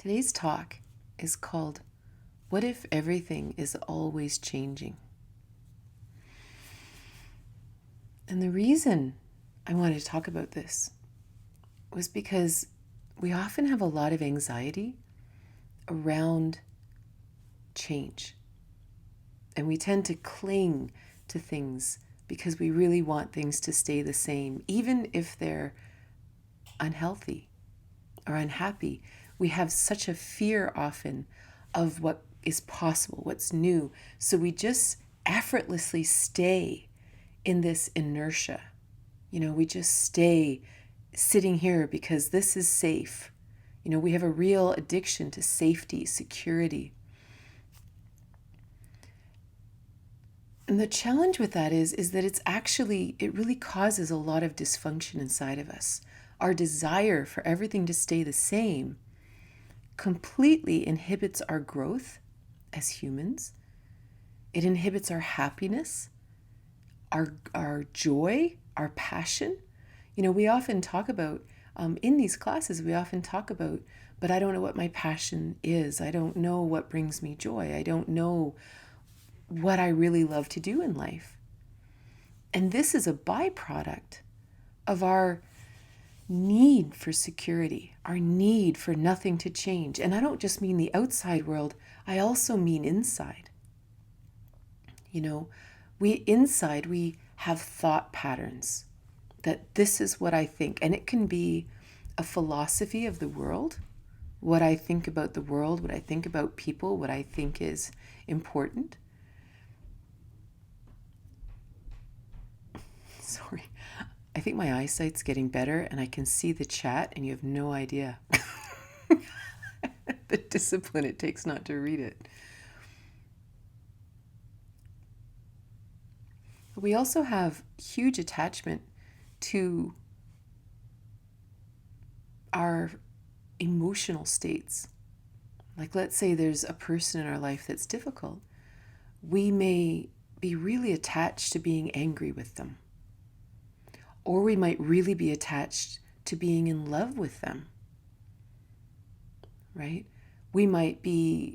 Today's talk is called, What If Everything is Always Changing? And the reason I wanted to talk about this was because we often have a lot of anxiety around change. And we tend to cling to things because we really want things to stay the same, even if they're unhealthy or unhappy. We have such a fear often of what is possible, what's new. So we just effortlessly stay in this inertia. We just stay sitting here because this is safe. We have a real addiction to safety, security. And the challenge with that is that it really causes a lot of dysfunction inside of us. Our desire for everything to stay the same completely inhibits our growth as humans. It inhibits our happiness, our joy, our passion. We often talk about, in these classes, but I don't know what my passion is. I don't know what brings me joy. I don't know what I really love to do in life. And this is a byproduct of our need for security, our need for nothing to change. And I don't just mean the outside world, I also mean inside. We have thought patterns that this is what I think. And it can be a philosophy of the world, what I think about the world, what I think about people, what I think is important. Sorry. I think my eyesight's getting better and I can see the chat and you have no idea the discipline it takes not to read it. We also have huge attachment to our emotional states. Like, let's say there's a person in our life that's difficult. We may be really attached to being angry with them. Or we might really be attached to being in love with them, right? We may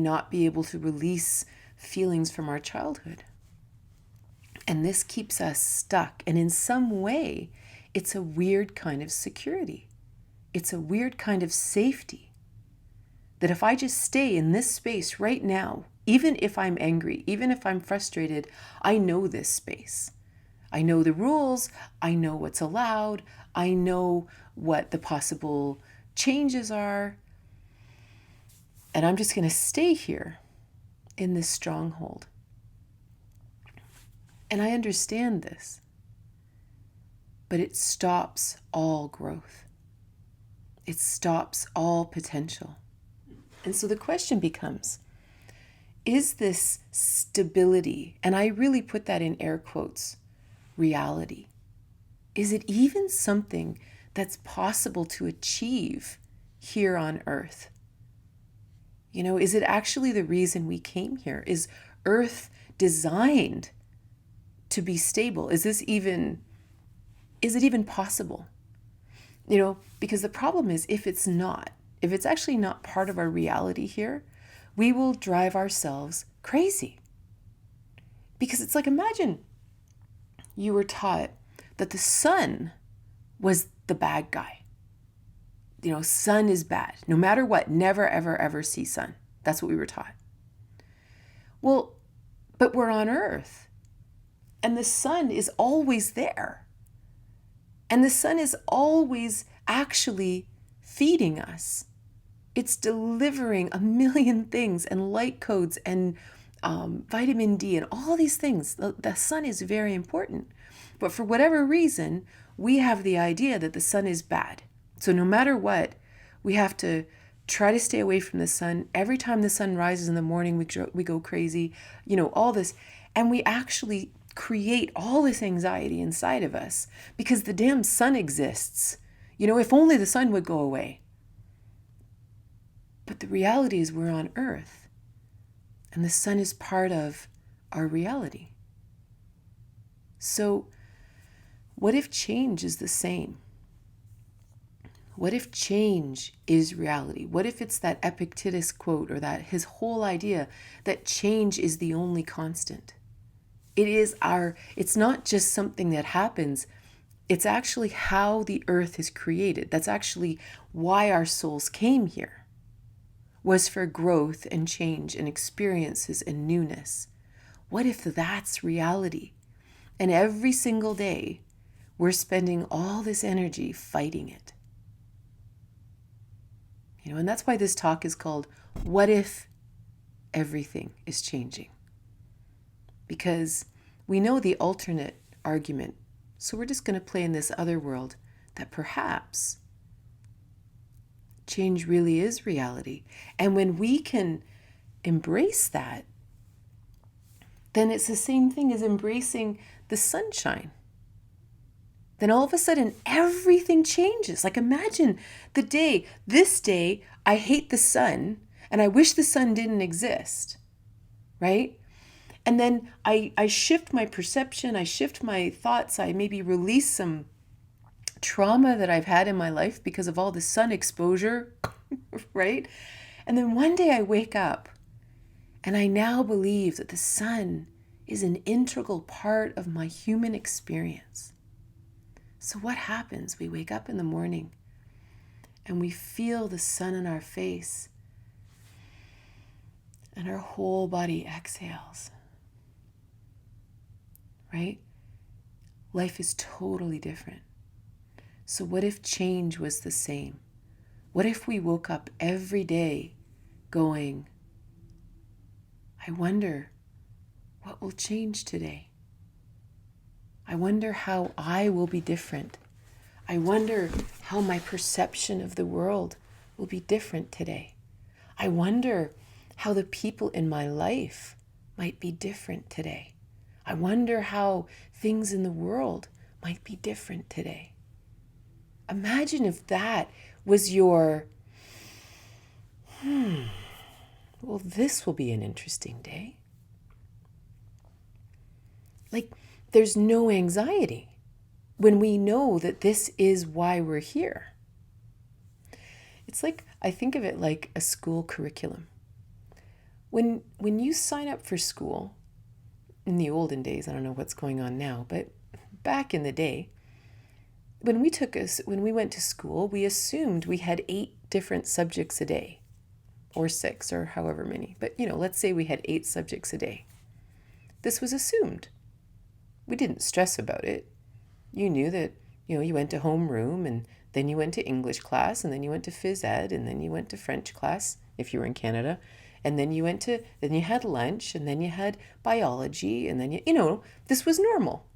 not be able to release feelings from our childhood. And this keeps us stuck. And in some way, it's a weird kind of security. It's a weird kind of safety. That if I just stay in this space right now, even if I'm angry, even if I'm frustrated, I know this space. I know the rules, I know what's allowed, I know what the possible changes are, and I'm just going to stay here in this stronghold. And I understand this, but it stops all growth. It stops all potential. And so the question becomes, is this stability, and I really put that in air quotes, reality? Is it even something that's possible to achieve here on Earth? Is it actually the reason we came here? Is Earth designed to be stable? Is it even possible? Because the problem is if it's actually not part of our reality here, we will drive ourselves crazy. Because it's like, imagine you were taught that the sun was the bad guy. Sun is bad. No matter what, never, ever, ever see sun. That's what we were taught. Well, but we're on Earth. And the sun is always there. And the sun is always actually feeding us. It's delivering a million things and light codes and vitamin D and all these things. The sun is very important. But for whatever reason, we have the idea that the sun is bad. So no matter what, we have to try to stay away from the sun. Every time the sun rises in the morning, we go crazy, all this. And we actually create all this anxiety inside of us because the damn sun exists. If only the sun would go away. But the reality is we're on Earth, and the sun is part of our reality. So what if change is the same? What if change is reality? What if it's that Epictetus quote, or that his whole idea that change is the only constant? It's not just something that happens. It's actually how the earth is created. That's actually why our souls came here, was for growth and change and experiences and newness. What if that's reality? And every single day, we're spending all this energy fighting it. And that's why this talk is called, What If Everything is Changing? Because we know the alternate argument. So we're just going to play in this other world that perhaps change really is reality. And when we can embrace that, then it's the same thing as embracing the sunshine. Then all of a sudden, everything changes. Like imagine this day, I hate the sun and I wish the sun didn't exist, right? And then I shift my perception, I shift my thoughts, I maybe release some trauma that I've had in my life because of all the sun exposure, right? And then one day I wake up and I now believe that the sun is an integral part of my human experience. So what happens? We wake up in the morning and we feel the sun in our face and our whole body exhales, right? Life is totally different. So what if change was the same? What if we woke up every day going, I wonder what will change today? I wonder how I will be different. I wonder how my perception of the world will be different today. I wonder how the people in my life might be different today. I wonder how things in the world might be different today. Imagine if that was your, well, this will be an interesting day. Like, there's no anxiety when we know that this is why we're here. It's like, I think of it like a school curriculum. When you sign up for school, in the olden days, I don't know what's going on now, but back in the day, when we went to school, we assumed we had 8 different subjects a day, or 6, or however many. But, let's say we had 8 subjects a day. This was assumed. We didn't stress about it. You knew that, you went to homeroom, and then you went to English class, and then you went to phys ed, and then you went to French class, if you were in Canada, and then you had lunch, and then you had biology, and then this was normal.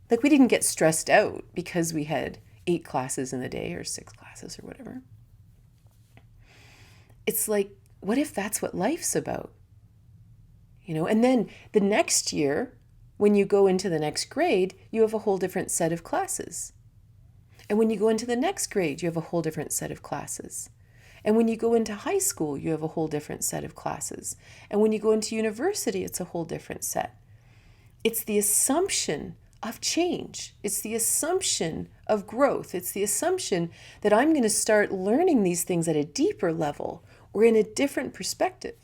Like, we didn't get stressed out because we had 8 classes in the day or 6 classes or whatever. It's like, what if that's what life's about? And then the next year, when you go into the next grade, you have a whole different set of classes. And when you go into the next grade, you have a whole different set of classes. And when you go into high school, you have a whole different set of classes. And when you go into university, it's a whole different set. It's the assumption of change. It's the assumption of growth. It's the assumption that I'm going to start learning these things at a deeper level or in a different perspective,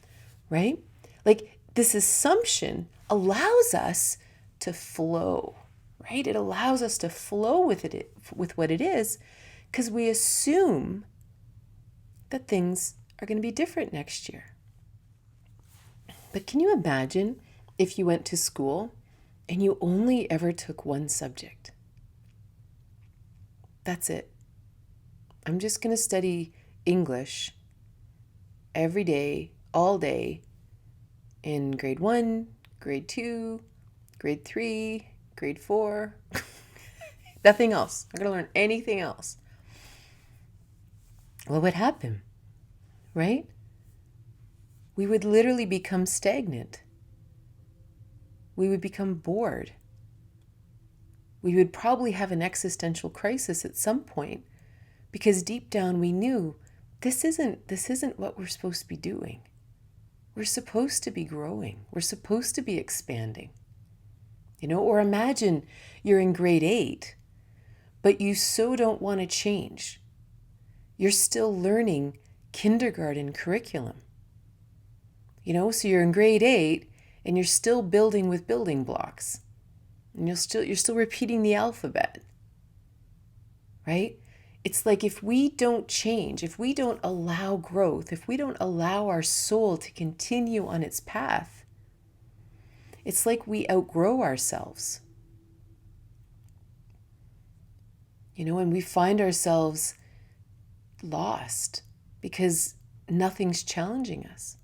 right? Like, this assumption allows us to flow, right? It allows us to flow with what it is, because we assume that things are going to be different next year. But can you imagine if you went to school and you only ever took one subject? That's it. I'm just going to study English every day, all day, in grade 1, grade 2, grade 3, grade 4. Nothing else. I'm going to learn anything else. What would happen, right? We would literally become stagnant. We would become bored. We would probably have an existential crisis at some point, because deep down we knew this isn't what we're supposed to be doing. We're supposed to be growing. We're supposed to be expanding. Or imagine you're in grade 8, but you so don't want to change. You're still learning kindergarten curriculum. So you're in grade 8 and you're still building with building blocks. And you're still repeating the alphabet. Right? It's like if we don't change, if we don't allow growth, if we don't allow our soul to continue on its path, it's like we outgrow ourselves. And we find ourselves lost because nothing's challenging us.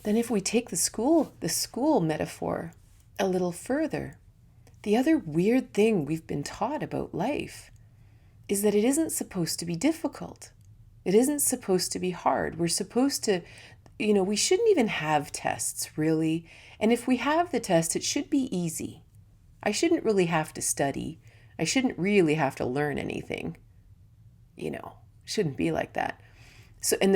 Then if we take the school metaphor a little further, the other weird thing we've been taught about life is that it isn't supposed to be difficult. It isn't supposed to be hard. We're supposed to, we shouldn't even have tests, really. And if we have the test, it should be easy. I shouldn't really have to study. I shouldn't really have to learn anything. Shouldn't be like that. So, and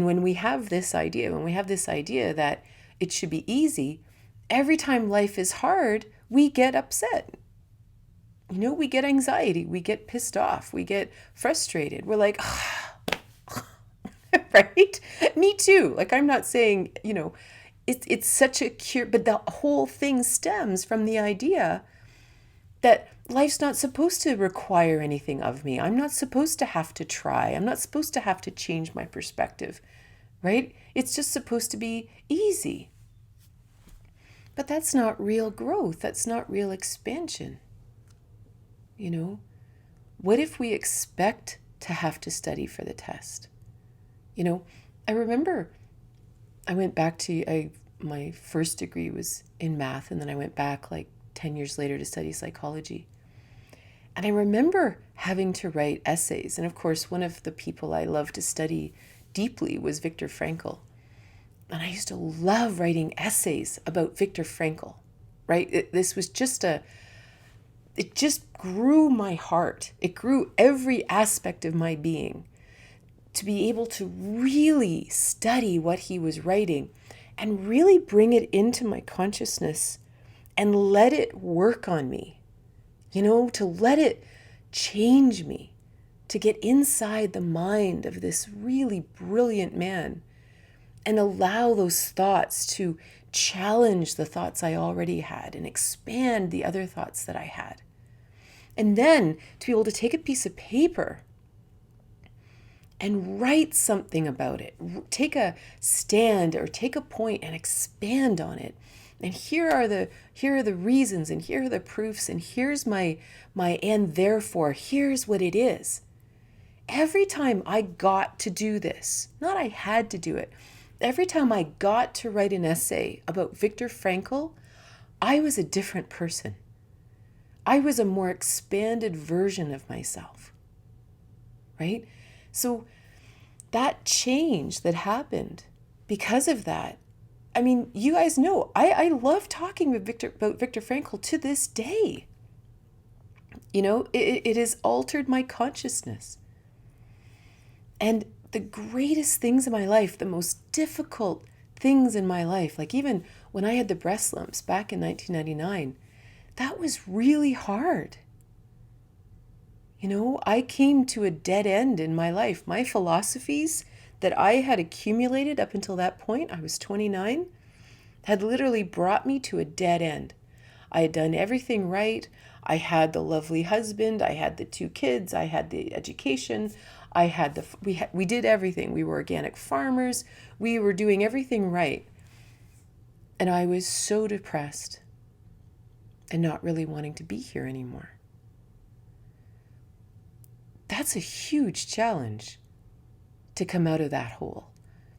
when we have this idea that it should be easy, every time life is hard, we get upset. We get anxiety, we get pissed off, we get frustrated. We're like, right? Me too. Like, I'm not saying, it's such a cure, but the whole thing stems from the idea that life's not supposed to require anything of me. I'm not supposed to have to try. I'm not supposed to have to change my perspective, right? It's just supposed to be easy. But that's not real growth. That's not real expansion. What if we expect to have to study for the test? I remember I went back to, my first degree was in math, and then I went back like 10 years later to study psychology. And I remember having to write essays. And of course, one of the people I loved to study deeply was Viktor Frankl. And I used to love writing essays about Viktor Frankl, right? This was it just grew my heart. It grew every aspect of my being to be able to really study what he was writing and really bring it into my consciousness and let it work on me, to let it change me, to get inside the mind of this really brilliant man and allow those thoughts to challenge the thoughts I already had and expand the other thoughts that I had. And then to be able to take a piece of paper and write something about it, take a stand or take a point and expand on it. And here are the reasons, and here are the proofs, and here's my and therefore, here's what it is. Every time I got to do this, not I had to do it, every time I got to write an essay about Viktor Frankl, I was a different person. I was a more expanded version of myself, right? So that change that happened because of that, I mean, you guys know, I love talking about Viktor Frankl to this day. It has altered my consciousness. And the greatest things in my life, the most difficult things in my life, like even when I had the breast lumps back in 1999, that was really hard. I came to a dead end in my life. My philosophies that I had accumulated up until that point, I was 29, had literally brought me to a dead end. I had done everything right. I had the lovely husband. I had the 2 kids. I had the education. We did everything. We were organic farmers. We were doing everything right. And I was so depressed and not really wanting to be here anymore. That's a huge challenge to come out of that hole,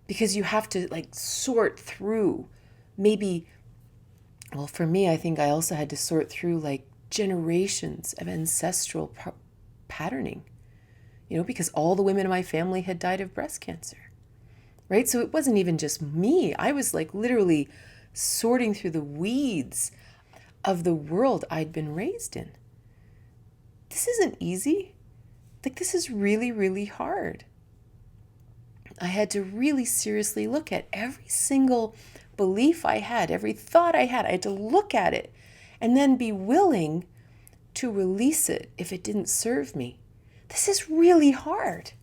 because you have to sort through for me, I think I also had to sort through generations of ancestral patterning, because all the women in my family had died of breast cancer, right? So it wasn't even just me. I was literally sorting through the weeds of the world I'd been raised in. This isn't easy. This is really, really hard. I had to really seriously look at every single belief I had, every thought I had. I had to look at it and then be willing to release it if it didn't serve me. This is really hard,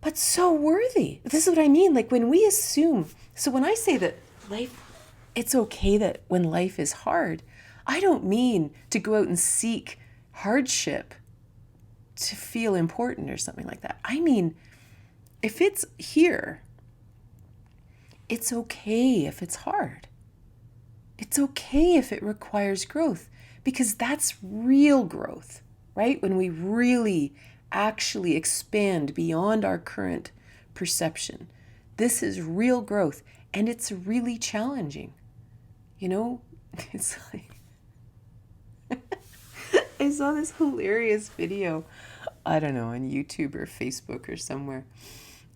but so worthy. This is what I mean. Like when we assume, so when I say that life, it's okay that when life is hard, I don't mean to go out and seek hardship to feel important or something like that. I mean, if it's here, it's okay if it's hard. It's okay if it requires growth, because that's real growth, right? When we really actually expand beyond our current perception. This is real growth, and it's really challenging. You know, it's like, I saw this hilarious video, I don't know, on YouTube or Facebook or somewhere.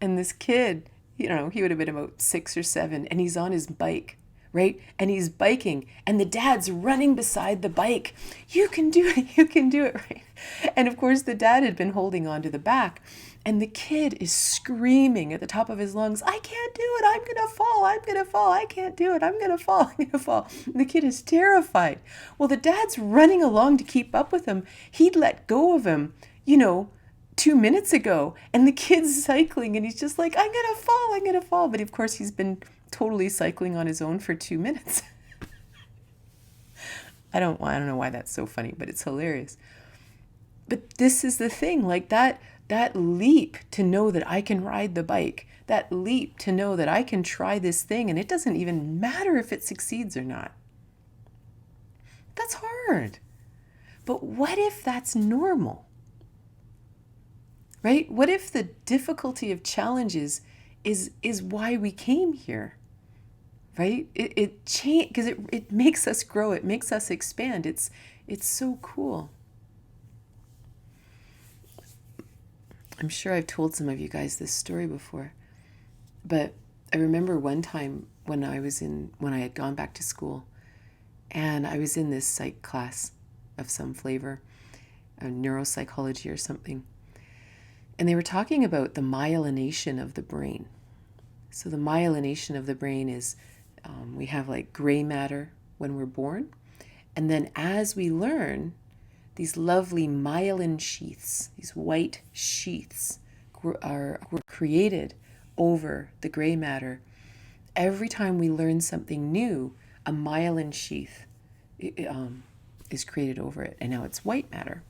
And this kid, you know, he would have been about 6 or 7, and he's on his bike, right? And he's biking, and the dad's running beside the bike. You can do it, you can do it, right? And of course, the dad had been holding on to the back, and the kid is screaming at the top of his lungs, I can't do it, I'm gonna fall, I'm gonna fall, I can't do it, I'm gonna fall, I'm gonna fall. And the kid is terrified. Well, the dad's running along to keep up with him. He'd let go of him, you know, 2 minutes ago, and the kid's cycling, and he's just like, I'm gonna fall, I'm gonna fall. But of course, he's been totally cycling on his own for 2 minutes. I don't know why that's so funny, but it's hilarious. But this is the thing, like that leap to know that I can ride the bike, that leap to know that I can try this thing, and it doesn't even matter if it succeeds or not. That's hard. But what if that's normal? Right? What if the difficulty of challenges is why we came here? Right? It change because it makes us grow, it makes us expand. It's so cool. I'm sure I've told some of you guys this story before, but I remember one time when I had gone back to school, and I was in this psych class of some flavor, neuropsychology or something, and they were talking about the myelination of the brain. So the myelination of the brain is we have like gray matter when we're born, and then as we learn, these lovely myelin sheaths, these white sheaths, were created over the gray matter. Every time we learn something new, a myelin sheath is created over it, and now it's white matter.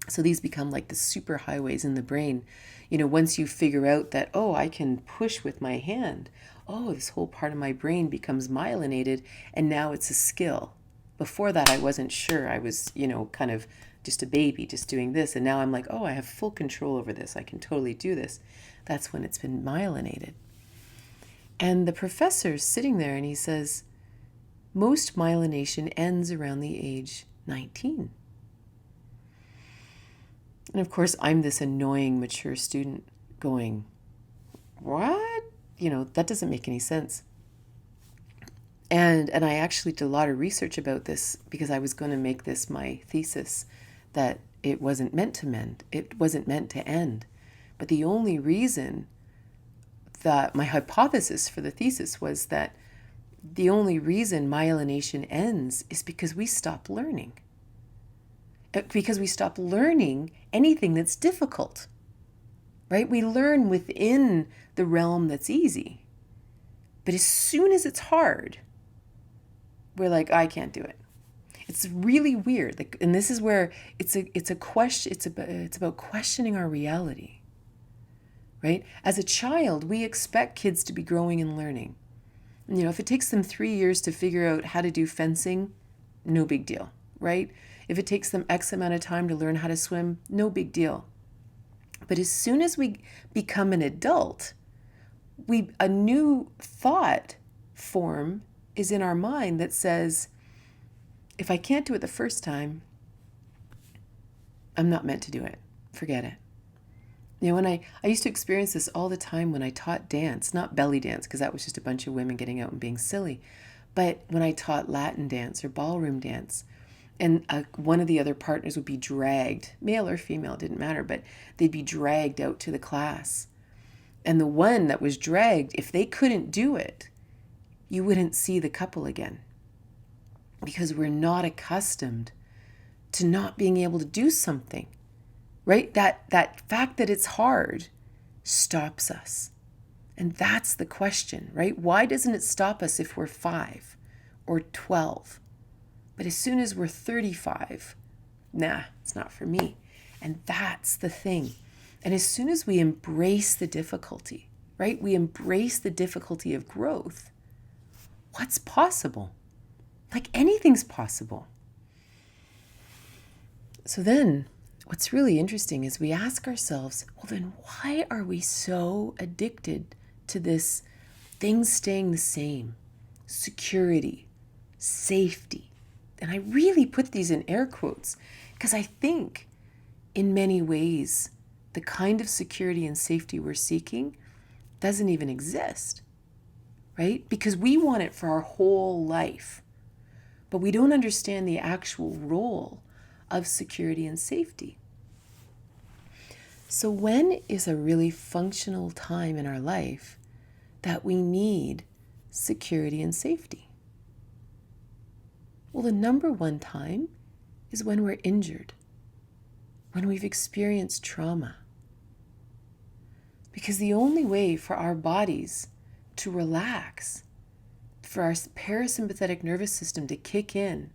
So these become like the super highways in the brain. You know, once you figure out that, oh, I can push with my hand, oh, this whole part of my brain becomes myelinated, and now it's a skill. Before that, I wasn't sure. I was, you know, kind of just a baby, just doing this. And now I'm like, oh, I have full control over this. I can totally do this. That's when it's been myelinated. And the professor's sitting there and he says, most myelination ends around the age 19. And of course, I'm this annoying, mature student going, what? You know, that doesn't make any sense. And I actually did a lot of research about this because I was going to make this my thesis, that it wasn't meant to mend. It wasn't meant to end. But the only reason that my hypothesis for the thesis was that the only reason myelination ends is because we stop learning. Because we stop learning anything that's difficult, right? We learn within the realm that's easy. But as soon as it's hard, we're like, I can't do it. It's really weird. Like, and this is where it's a question. It's about questioning our reality, right? As a child, we expect kids to be growing and learning. And, you know, if it takes them 3 years to figure out how to do fencing, no big deal, right? If it takes them X amount of time to learn how to swim, no big deal. But as soon as we become an adult, a new thought form is in our mind that says, if I can't do it the first time, I'm not meant to do it. Forget it. You know, when I used to experience this all the time when I taught dance, not belly dance, because that was just a bunch of women getting out and being silly, but when I taught Latin dance or ballroom dance, and one of the other partners would be dragged, male or female, didn't matter, but they'd be dragged out to the class. And the one that was dragged, if they couldn't do it, you wouldn't see the couple again, because we're not accustomed to not being able to do something, right? That fact that it's hard stops us. And that's the question, right? Why doesn't it stop us if we're 5 or 12? But as soon as we're 35, nah, it's not for me. And that's the thing. And as soon as we embrace the difficulty, right? We embrace the difficulty of growth. What's possible? Like anything's possible. So then what's really interesting is we ask ourselves, well, then why are we so addicted to this things staying the same? Security, safety. And I really put these in air quotes because I think in many ways, the kind of security and safety we're seeking doesn't even exist, right? Because we want it for our whole life, but we don't understand the actual role of security and safety. So when is a really functional time in our life that we need security and safety? Well, the number one time is when we're injured, when we've experienced trauma. Because the only way for our bodies to relax, for our parasympathetic nervous system to kick in,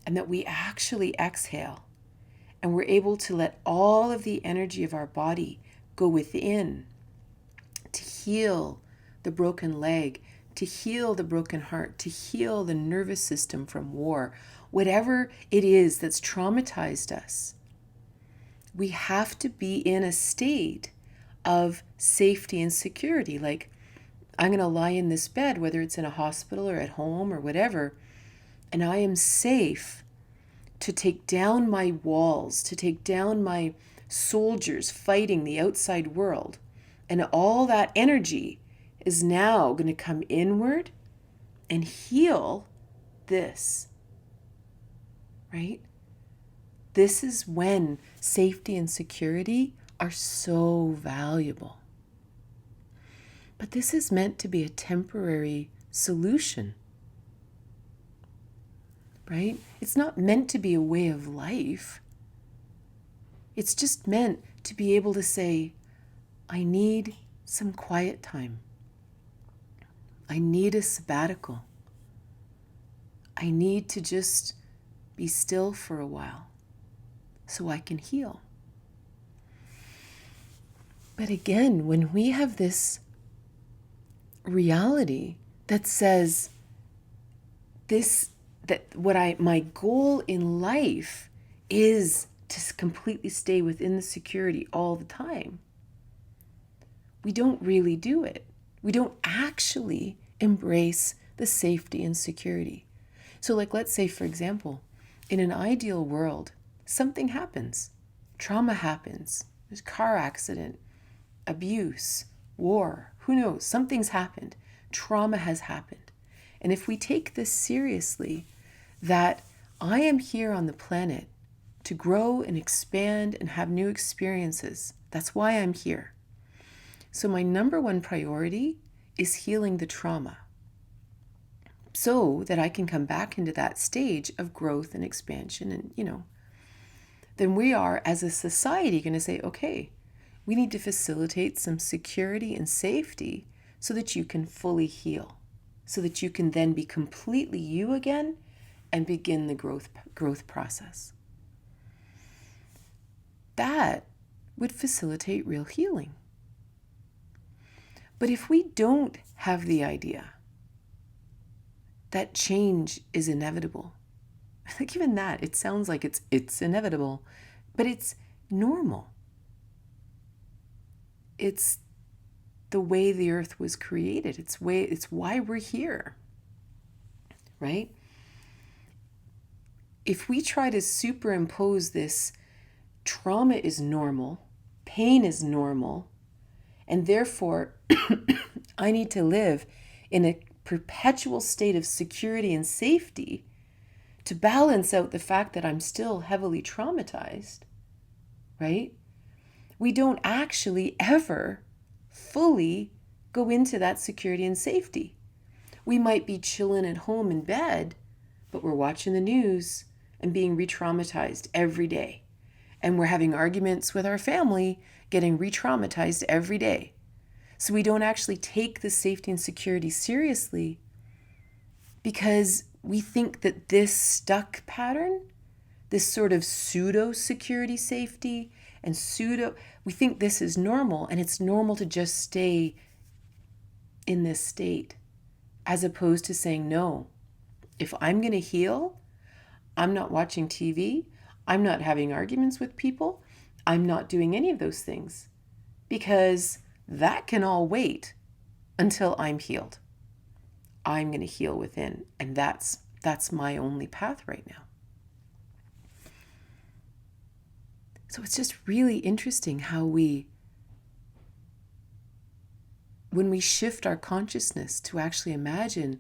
and that we actually exhale, and we're able to let all of the energy of our body go within to heal the broken leg, to heal the broken heart, to heal the nervous system from war, whatever it is that's traumatized us. We have to be in a state of safety and security. Like, I'm going to lie in this bed, whether it's in a hospital or at home or whatever, and I am safe to take down my walls, to take down my soldiers fighting the outside world. And all that energy is now going to come inward and heal this, right? This is when safety and security are so valuable. But this is meant to be a temporary solution, right? It's not meant to be a way of life. It's just meant to be able to say, I need some quiet time. I need a sabbatical. I need to just be still for a while so I can heal. But again, when we have this reality that says my goal in life is to completely stay within the security all the time, we don't really do it. We don't actually embrace the safety and security. So like, let's say, for example, in an ideal world, something happens, trauma happens, there's a car accident, abuse, war, who knows, something's happened, trauma has happened. And if we take this seriously, that I am here on the planet to grow and expand and have new experiences, that's why I'm here. So my number one priority is healing the trauma so that I can come back into that stage of growth and expansion. And, then we are, as a society, going to say, okay, we need to facilitate some security and safety so that you can fully heal, so that you can then be completely you again and begin the growth process. That would facilitate real healing. But if we don't have the idea that change is inevitable, like even that, it sounds like it's inevitable, but it's normal. It's the way the earth was created. It's why we're here, right? If we try to superimpose this, trauma is normal, pain is normal, and therefore I need to live in a perpetual state of security and safety to balance out the fact that I'm still heavily traumatized, right? We don't actually ever fully go into that security and safety. We might be chilling at home in bed, but we're watching the news and being re-traumatized every day. And we're having arguments with our family, getting re-traumatized every day. So we don't actually take the safety and security seriously because we think that this stuck pattern, this sort of pseudo security safety and we think this is normal, and it's normal to just stay in this state, as opposed to saying, no, if I'm going to heal, I'm not watching TV, I'm not having arguments with people, I'm not doing any of those things, because that can all wait until I'm healed. I'm going to heal within, and that's my only path right now. So it's just really interesting how when we shift our consciousness to actually imagine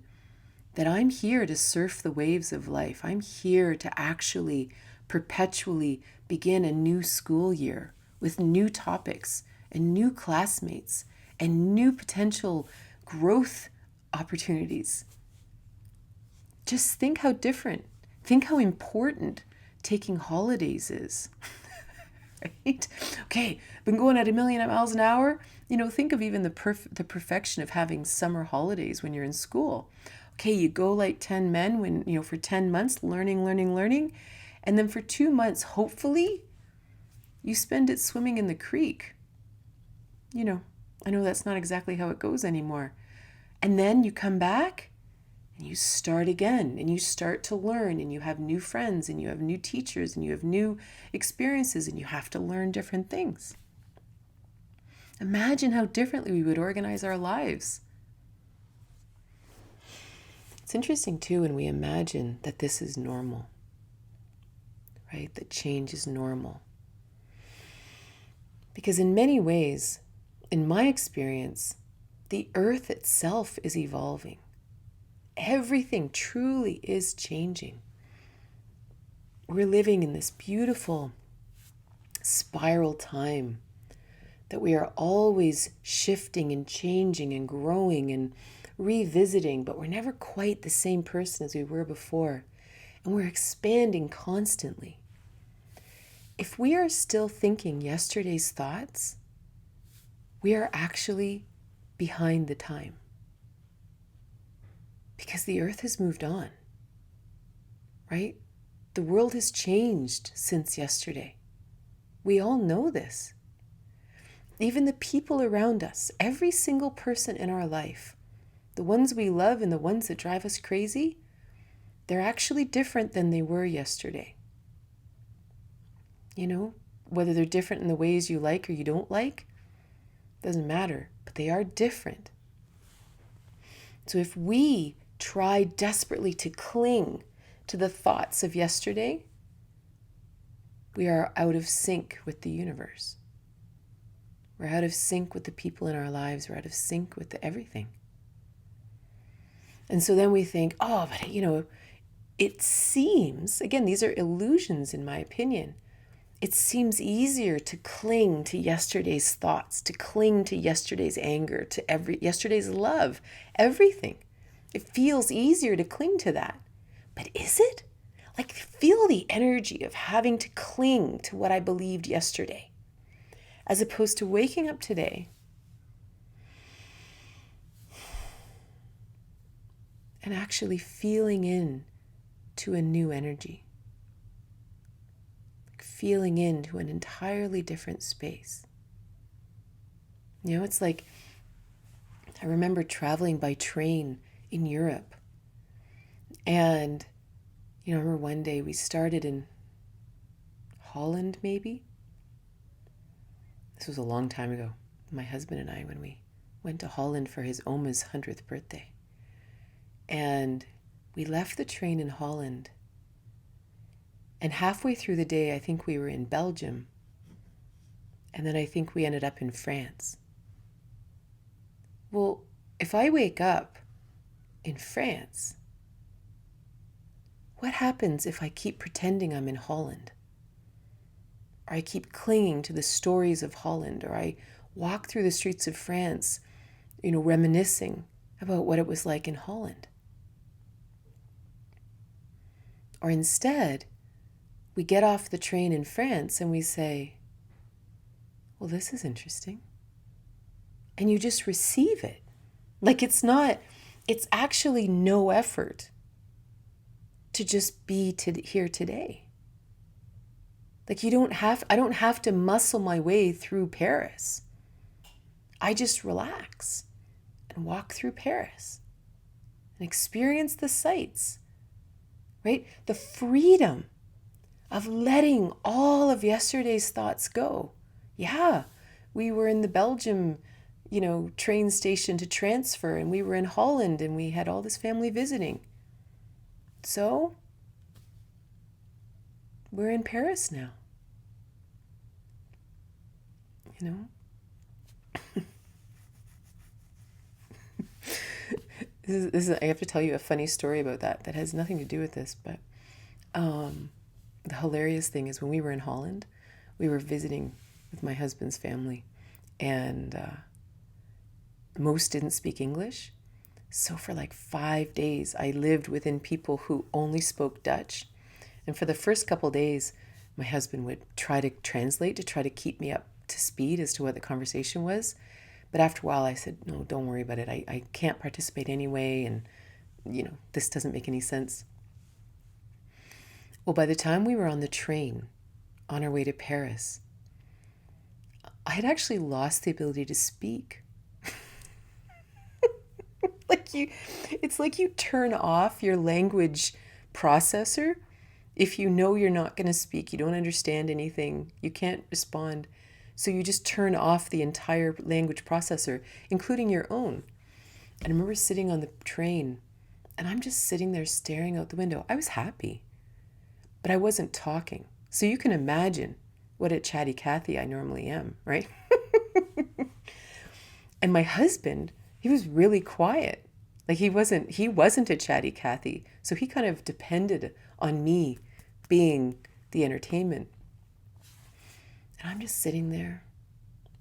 that I'm here to surf the waves of life, I'm here to actually perpetually begin a new school year with new topics and new classmates and new potential growth opportunities. Just think how different, think how important taking holidays is. Right? Okay, been going at 1,000,000 miles an hour. Think of even the perfection of having summer holidays when you're in school. Okay, you go like 10 men for 10 months, learning. And then for 2 months, hopefully, you spend it swimming in the creek. I know that's not exactly how it goes anymore. And then you come back and you start again, and you start to learn, and you have new friends, and you have new teachers, and you have new experiences, and you have to learn different things. Imagine how differently we would organize our lives. It's interesting too when we imagine that this is normal, right? That change is normal. Because in many ways, in my experience, the earth itself is evolving. Everything truly is changing. We're living in this beautiful spiral time that we are always shifting and changing and growing and revisiting, but we're never quite the same person as we were before. And we're expanding constantly. If we are still thinking yesterday's thoughts, we are actually behind the time. Because the earth has moved on, right? The world has changed since yesterday. We all know this. Even the people around us, every single person in our life, the ones we love and the ones that drive us crazy, they're actually different than they were yesterday. Whether they're different in the ways you like or you don't like, doesn't matter, but they are different. So if we try desperately to cling to the thoughts of yesterday, we are out of sync with the universe. We're out of sync with the people in our lives. We're out of sync with everything. And so then we think, but it seems, again, these are illusions in my opinion. It seems easier to cling to yesterday's thoughts, to cling to yesterday's anger, to yesterday's love, everything. It feels easier to cling to that. But is it? Feel the energy of having to cling to what I believed yesterday, as opposed to waking up today and actually feeling in to a new energy, feeling into an entirely different space. It's like, I remember traveling by train in Europe. And, I remember one day we started in Holland, maybe. This was a long time ago. My husband and I, when we went to Holland for his Oma's 100th birthday. And we left the train in Holland. And halfway through the day, I think we were in Belgium. And then I think we ended up in France. Well, if I wake up in France, what happens if I keep pretending I'm in Holland? Or I keep clinging to the stories of Holland, or I walk through the streets of France, reminiscing about what it was like in Holland. Or instead, we get off the train in France and we say, well, this is interesting. And you just receive it. Like it's actually no effort to just be here today. Like I don't have to muscle my way through Paris. I just relax and walk through Paris and experience the sights, right? The freedom of letting all of yesterday's thoughts go. Yeah, we were in the Belgium, train station to transfer, and we were in Holland and we had all this family visiting. So we're in Paris now. This is I have to tell you a funny story about that has nothing to do with this, but the hilarious thing is when we were in Holland, we were visiting with my husband's family, and most didn't speak English. So for like 5 days, I lived within people who only spoke Dutch. And for the first couple days, my husband would try to translate to try to keep me up to speed as to what the conversation was. But after a while, I said, no, don't worry about it. I can't participate anyway. And, this doesn't make any sense. Well, by the time we were on the train on our way to Paris, I had actually lost the ability to speak. It's like you turn off your language processor. If you know you're not going to speak, you don't understand anything, you can't respond. So you just turn off the entire language processor, including your own. And I remember sitting on the train, and I'm just sitting there staring out the window. I was happy, but I wasn't talking. So you can imagine what a chatty Cathy I normally am, right? And my husband, he was really quiet. Like he wasn't a chatty Cathy. So he kind of depended on me being the entertainment. And I'm just sitting there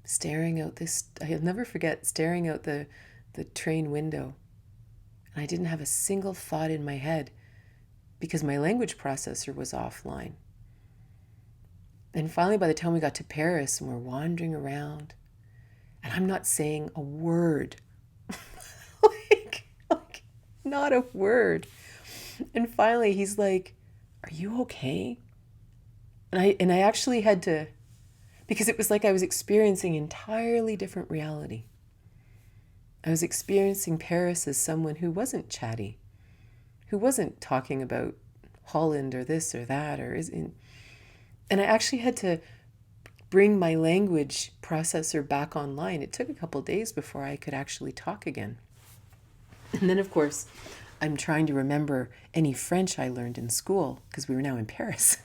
staring out I'll never forget staring out the train window. And I didn't have a single thought in my head because my language processor was offline. And finally, by the time we got to Paris and we're wandering around, and I'm not saying a word, like not a word. And finally he's like, are you okay? And I actually had to, because it was like I was experiencing entirely different reality. I was experiencing Paris as someone who wasn't chatty, who wasn't talking about Holland or this or that and I actually had to bring my language processor back online. It took a couple of days before I could actually talk again. And then, of course, I'm trying to remember any French I learned in school because we were now in Paris.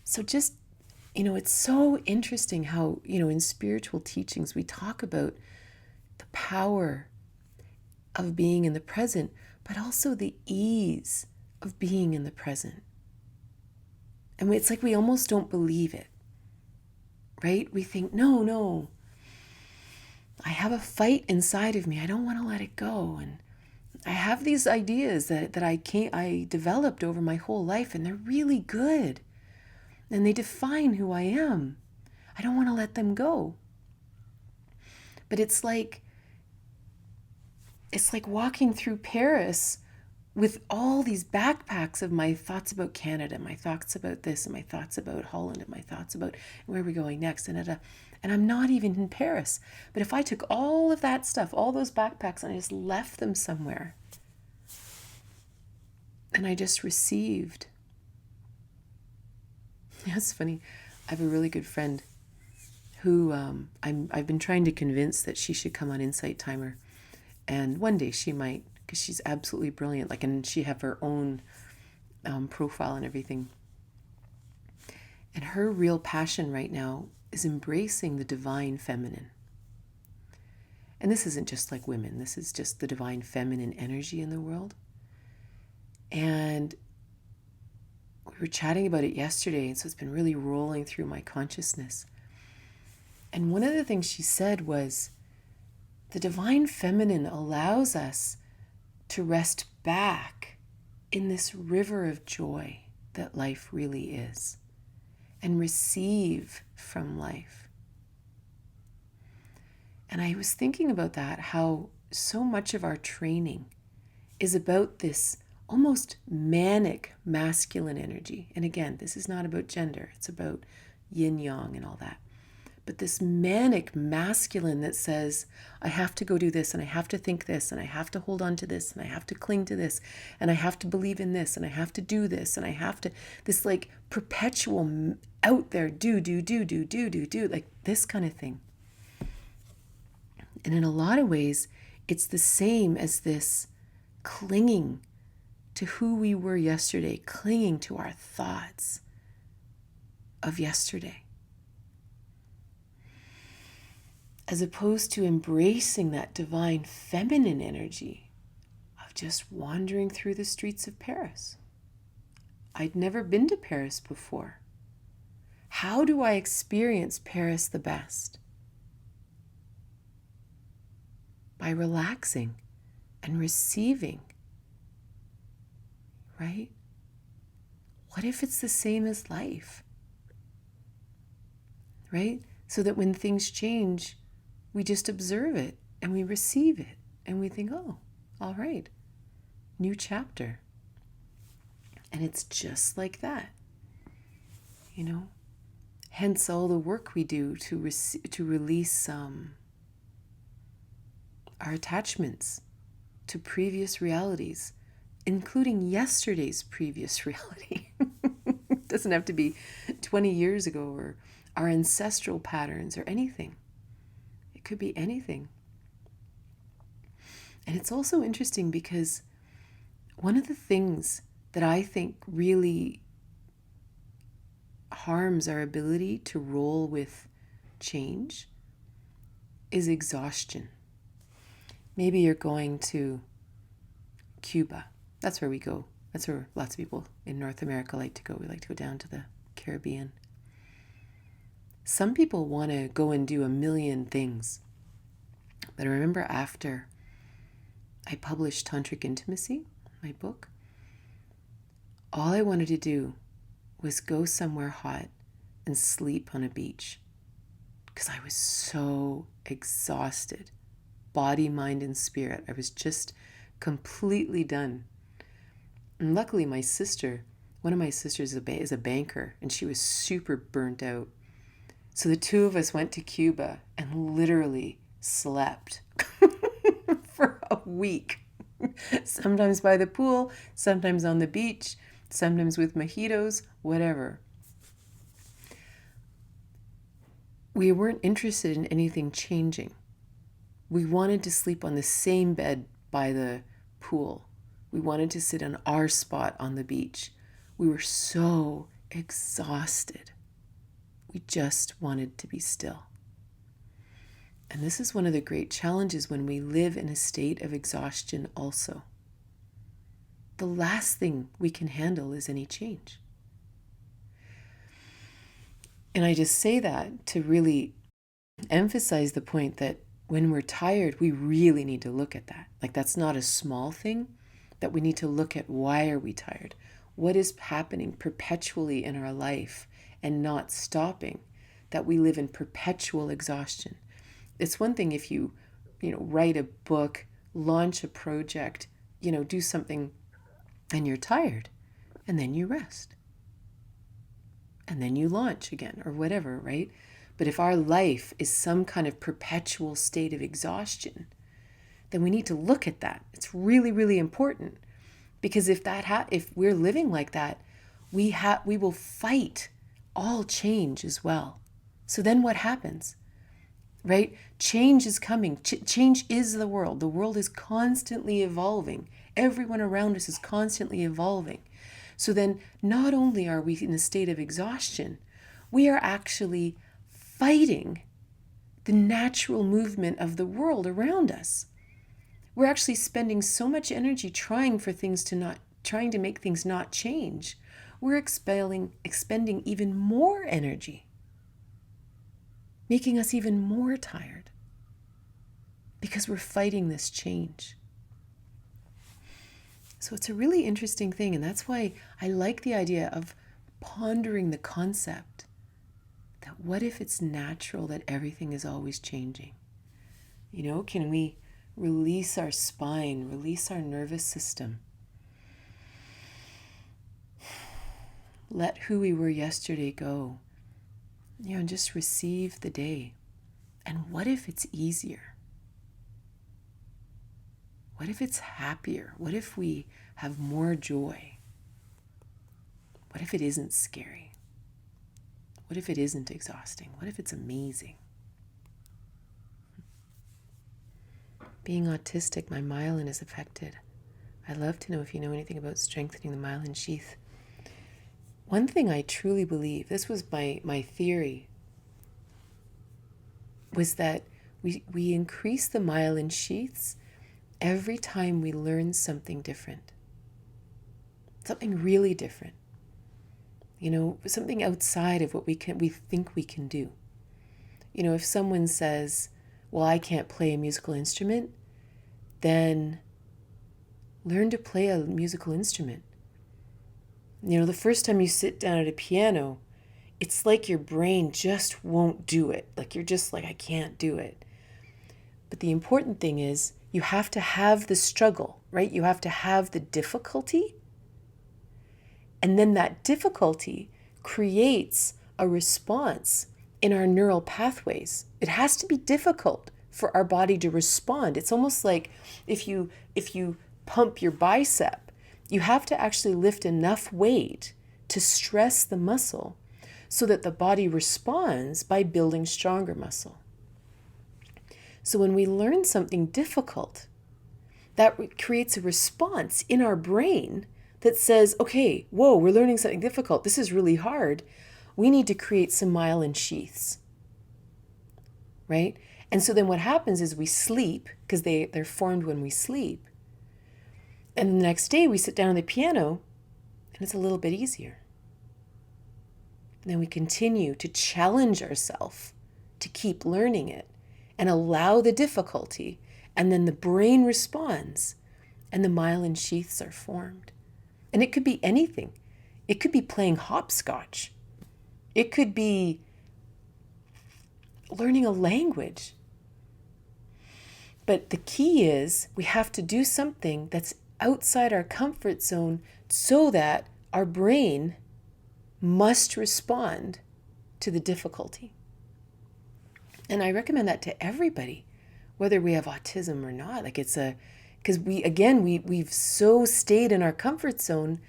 So just, it's so interesting how, in spiritual teachings, we talk about the power of being in the present, but also the ease of being in the present. And it's like we almost don't believe it, right? We think, no, I have a fight inside of me. I don't want to let it go. And I have these ideas that I developed over my whole life, and they're really good. And they define who I am. I don't want to let them go. But it's like walking through Paris with all these backpacks of my thoughts about Canada, my thoughts about this, and my thoughts about Holland, and my thoughts about where we're going next, and I'm not even in Paris. But if I took all of that stuff, all those backpacks, and I just left them somewhere, and I just received. Yeah, it's funny. I have a really good friend who I've been trying to convince that she should come on Insight Timer, and one day she might, because she's absolutely brilliant. And she have her own profile and everything. And her real passion right now is embracing the divine feminine. And this isn't just like women. This is just the divine feminine energy in the world. And we were chatting about it yesterday, and so it's been really rolling through my consciousness. And one of the things she said was, the divine feminine allows us to rest back in this river of joy that life really is, and receive from life. And I was thinking about that, how so much of our training is about this almost manic masculine energy. And again, this is not about gender, it's about yin yang and all that. But this manic masculine that says, I have to go do this, and I have to think this, and I have to hold on to this, and I have to cling to this, and I have to believe in this, and I have to do this, and I have to, this like perpetual out there, do, like this kind of thing. And in a lot of ways, it's the same as this clinging to who we were yesterday, clinging to our thoughts of yesterday, as opposed to embracing that divine feminine energy of just wandering through the streets of Paris. I'd never been to Paris before. How do I experience Paris the best? By relaxing and receiving, right? What if it's the same as life, right? So that when things change, we just observe it and we receive it and we think, oh, all right, new chapter. And it's just like that, you know? Hence all the work we do to release our attachments to previous realities, including yesterday's previous reality. It doesn't have to be 20 years ago or our ancestral patterns or anything. It could be anything. And it's also interesting because one of the things that I think really harms our ability to roll with change is exhaustion. Maybe you're going to Cuba. That's where we go. That's where lots of people in North America like to go. We like to go down to the Caribbean. Some people want to go and do a million things. But I remember after I published Tantric Intimacy, my book, all I wanted to do was go somewhere hot and sleep on a beach because I was so exhausted. Body, mind, and spirit. I was just completely done. And luckily my sister, one of my sisters is a banker, and she was super burnt out. So the two of us went to Cuba and literally slept for a week. Sometimes by the pool, sometimes on the beach, sometimes with mojitos, whatever. We weren't interested in anything changing. We wanted to sleep on the same bed by the pool. We wanted to sit on our spot on the beach. We were so exhausted. We just wanted to be still. And this is one of the great challenges when we live in a state of exhaustion also. The last thing we can handle is any change. And I just say that to really emphasize the point that when we're tired, we really need to look at that. Like, that's not a small thing, that we need to look at why are we tired? What is happening perpetually in our life and not stopping, that we live in perpetual exhaustion? It's one thing if you write a book, launch a project, do something and you're tired, and then you rest. And then you launch again or whatever, right? But if our life is some kind of perpetual state of exhaustion, then we need to look at that. It's really, really important, because if we're living like that, we will fight all change as well. So then what happens? Right? Change is coming. Change is the world. The world is constantly evolving. Everyone around us is constantly evolving. So then not only are we in a state of exhaustion, we are actually fighting the natural movement of the world around us. We're actually spending so much energy trying to make things not change. We're expending even more energy, making us even more tired because we're fighting this change. So it's a really interesting thing. And that's why I like the idea of pondering the concept that what if it's natural that everything is always changing? Can we release our spine, release our nervous system? Let who we were yesterday go, and just receive the day. And what if it's easier? What if it's happier? What if we have more joy? What if it isn't scary? What if it isn't exhausting? What if it's amazing? Being autistic, my myelin is affected. I'd love to know if you know anything about strengthening the myelin sheath. One thing I truly believe, this was my theory, was that we increase the myelin sheaths every time we learn something different. Something really different. Something outside of what we think we can do. If someone says, well, I can't play a musical instrument, then learn to play a musical instrument. The first time you sit down at a piano, it's like your brain just won't do it. Like you're just like, I can't do it. But the important thing is you have to have the struggle, right? You have to have the difficulty. And then that difficulty creates a response in our neural pathways. It has to be difficult for our body to respond. It's almost like if you pump your bicep, you have to actually lift enough weight to stress the muscle so that the body responds by building stronger muscle. So when we learn something difficult, that creates a response in our brain that says, okay, whoa, we're learning something difficult. This is really hard. We need to create some myelin sheaths, right? And so then what happens is we sleep, because they're formed when we sleep. And the next day we sit down on the piano and it's a little bit easier. And then we continue to challenge ourselves to keep learning it and allow the difficulty. And then the brain responds and the myelin sheaths are formed. And it could be anything. It could be playing hopscotch. It could be learning a language. But the key is we have to do something that's outside our comfort zone so that our brain must respond to the difficulty. And I recommend that to everybody, whether we have autism or not. Like because we've so stayed in our comfort zone.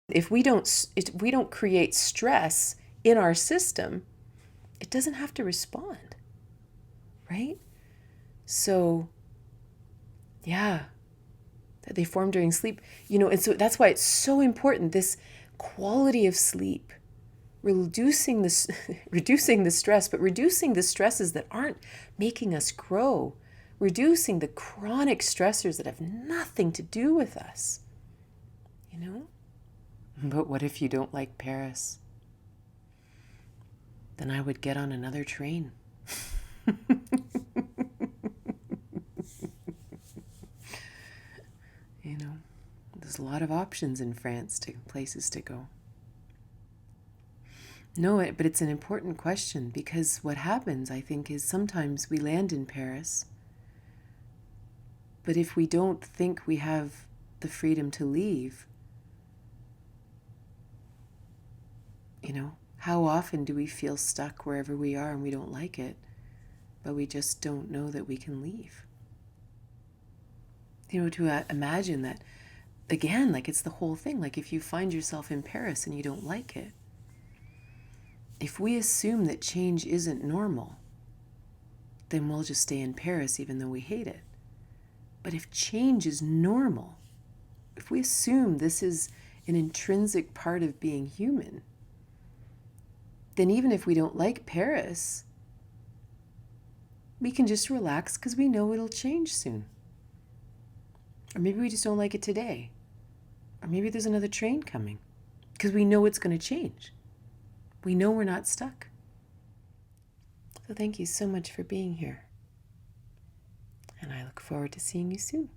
If we don't create stress in our system, it doesn't have to respond, right? So, yeah, that they form during sleep, and so that's why it's so important, this quality of sleep, reducing the stress, but reducing the stresses that aren't making us grow, reducing the chronic stressors that have nothing to do with us, But what if you don't like Paris? Then I would get on another train. There's a lot of options in France places to go. No, but it's an important question, because what happens, I think, is sometimes we land in Paris, but if we don't think we have the freedom to leave, how often do we feel stuck wherever we are and we don't like it, but we just don't know that we can leave? To imagine that, again, like it's the whole thing. Like if you find yourself in Paris and you don't like it, if we assume that change isn't normal, then we'll just stay in Paris even though we hate it. But if change is normal, if we assume this is an intrinsic part of being human, then even if we don't like Paris, we can just relax because we know it'll change soon. Or maybe we just don't like it today. Or maybe there's another train coming because we know it's going to change. We know we're not stuck. So thank you so much for being here. And I look forward to seeing you soon.